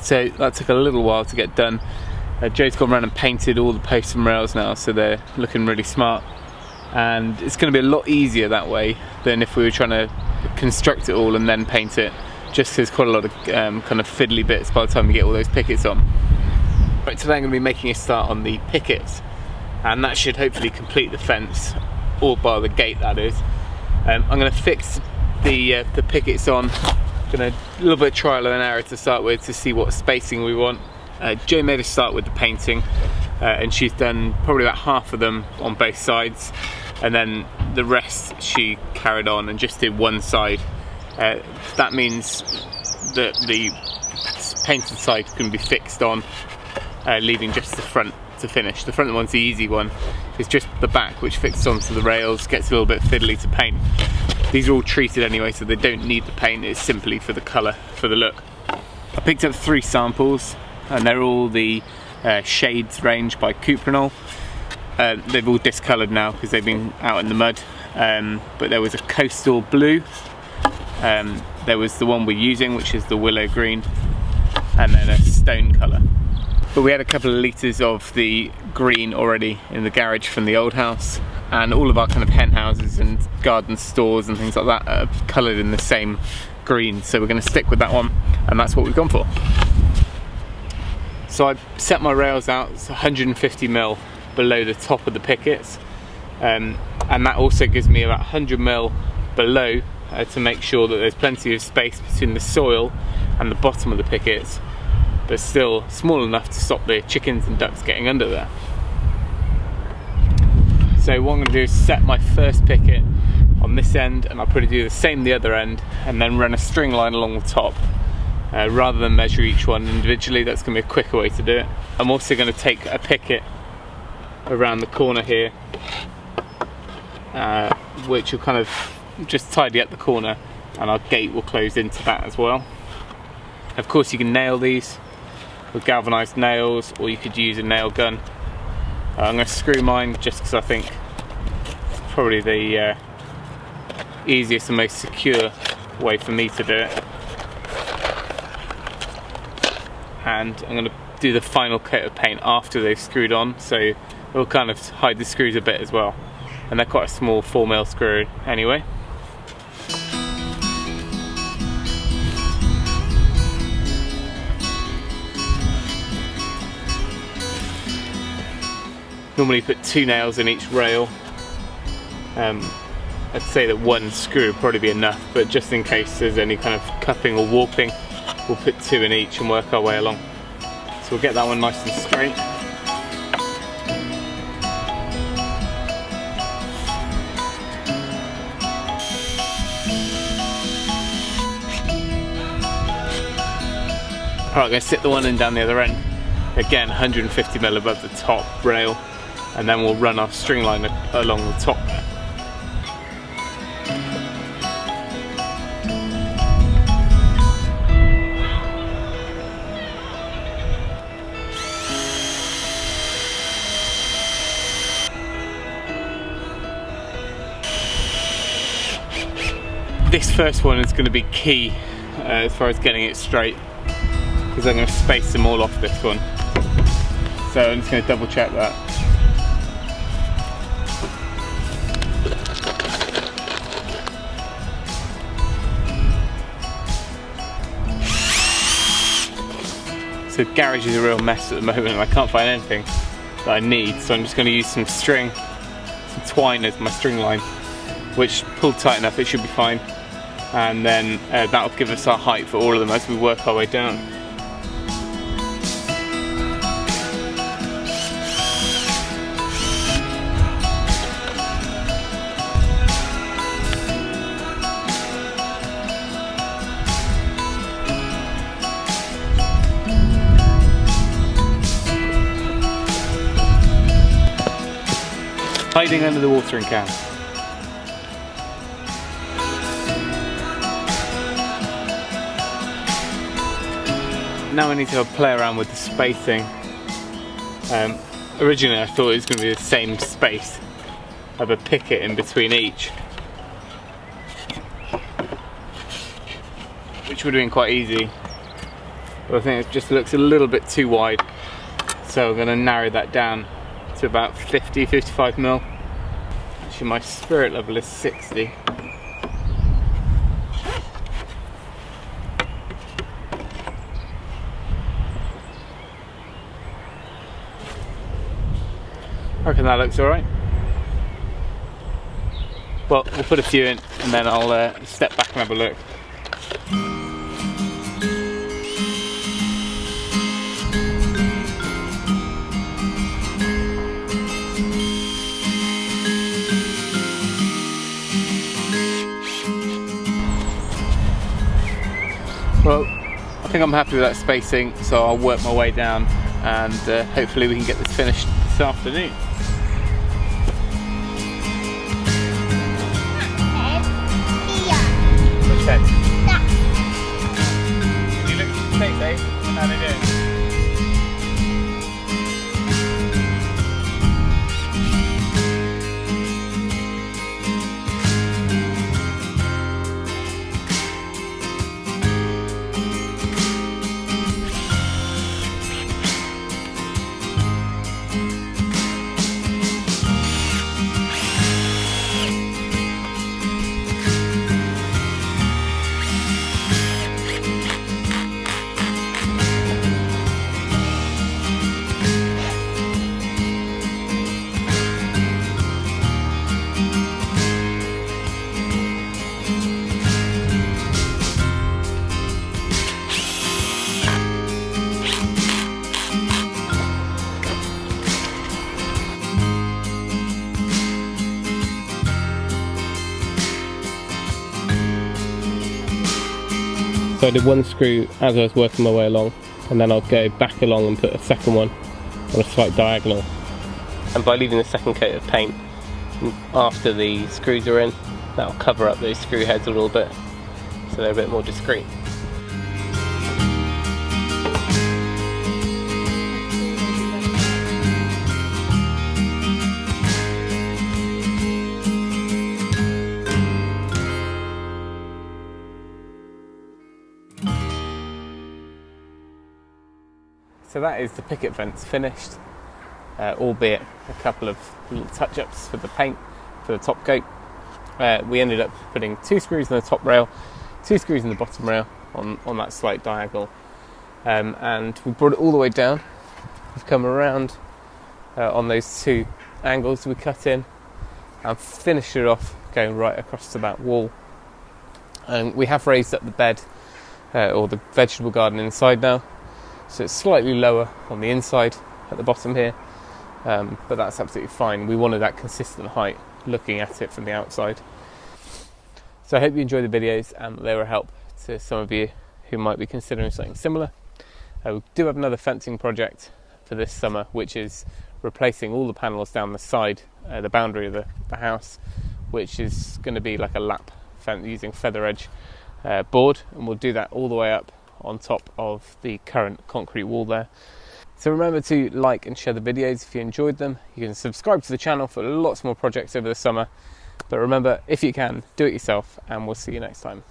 So that took a little while to get done. Joe's gone around and painted all the posts and rails now, so they're looking really smart. And it's going to be a lot easier that way than if we were trying to construct it all and then paint it, just because there's quite a lot of kind of fiddly bits by the time we get all those pickets on. Right, today I'm going to be making a start on the pickets, and that should hopefully complete the fence, or bar the gate that is. I'm going to fix the pickets on. Going to a little bit of trial and error to start with to see what spacing we want. Jo made a start with the painting, and she's done probably about half of them on both sides, and then the rest she carried on and just did one side. That means that the painted side can be fixed on, leaving just the front to finish. The front one's the easy one. It's just the back which fixes onto the rails, gets a little bit fiddly to paint. These are all treated anyway, so they don't need the paint. It's simply for the colour, for the look. I picked up 3 samples, and they're all the shades range by Cuprinol. They've all discoloured now because they've been out in the mud. But there was a coastal blue. There was the one we're using, which is the willow green, and then a stone colour. But we had a couple of litres of the green already in the garage from the old house, and all of our kind of hen houses and garden stores and things like that are coloured in the same green, so we're going to stick with that one, and that's what we've gone for. So I set my rails out, it's 150mm below the top of the pickets, and that also gives me about 100mm below to make sure that there's plenty of space between the soil and the bottom of the pickets, but still small enough to stop the chickens and ducks getting under there. So what I'm going to do is set my first picket on this end, and I'll probably do the same the other end, and then run a string line along the top. Rather than measure each one individually, that's going to be a quicker way to do it. I'm also going to take a picket around the corner here, which will kind of just tidy up the corner, and our gate will close into that as well. Of course you can nail these with galvanised nails, or you could use a nail gun. I'm going to screw mine just because I think it's probably the easiest and most secure way for me to do it. And I'm going to do the final coat of paint after they've screwed on, so it will kind of hide the screws a bit as well. And they're quite a small 4mm screw anyway. Normally put 2 nails in each rail. I'd say that 1 screw would probably be enough, but just in case there's any kind of cupping or warping, we'll put 2 in each and work our way along. So we'll get that one nice and straight. Alright, I'm going to sit the one in down the other end. Again, 150mm above the top rail, and then we'll run our string line along the top there. This first one is going to be key as far as getting it straight, because I'm going to space them all off this one. So I'm just going to double check that. So the garage is a real mess at the moment, and I can't find anything that I need, so I'm just going to use some string, some twine as my string line, which pulled tight enough, it should be fine. And then that'll give us our height for all of them as we work our way down. Hiding under the watering can. Now I need to play around with the spacing. Originally I thought it was going to be the same space of a picket in between each, which would have been quite easy, but I think it just looks a little bit too wide. So I'm going to narrow that down to about 50-55 mil. Actually my spirit level is 60. I reckon that looks alright. Well, we'll put a few in and then I'll step back and have a look. Well, I think I'm happy with that spacing, so I'll work my way down and hopefully we can get this finished this afternoon. Which head? You look safe, eh? How they doing? So I did one screw as I was working my way along, and then I'll go back along and put a second one on a slight diagonal. And by leaving the second coat of paint after the screws are in, that'll cover up those screw heads a little bit so they're a bit more discreet. So that is the picket fence finished, albeit a couple of little touch-ups for the paint, for the top coat. We ended up putting 2 screws in the top rail, 2 screws in the bottom rail on that slight diagonal, and we brought it all the way down. We've come around on those 2 angles we cut in and finished it off going right across to that wall. And we have raised up the bed or the vegetable garden inside now. So it's slightly lower on the inside at the bottom here, but that's absolutely fine. We wanted that consistent height looking at it from the outside. So I hope you enjoy the videos and they were a help to some of you who might be considering something similar. We do have another fencing project for this summer, which is replacing all the panels down the side, the boundary of the house, which is going to be like a lap fence using feather edge board, and we'll do that all the way up on top of the current concrete wall there. So remember to like and share the videos if you enjoyed them. You can subscribe to the channel for lots more projects over the summer, but remember, if you can, do it yourself, and we'll see you next time.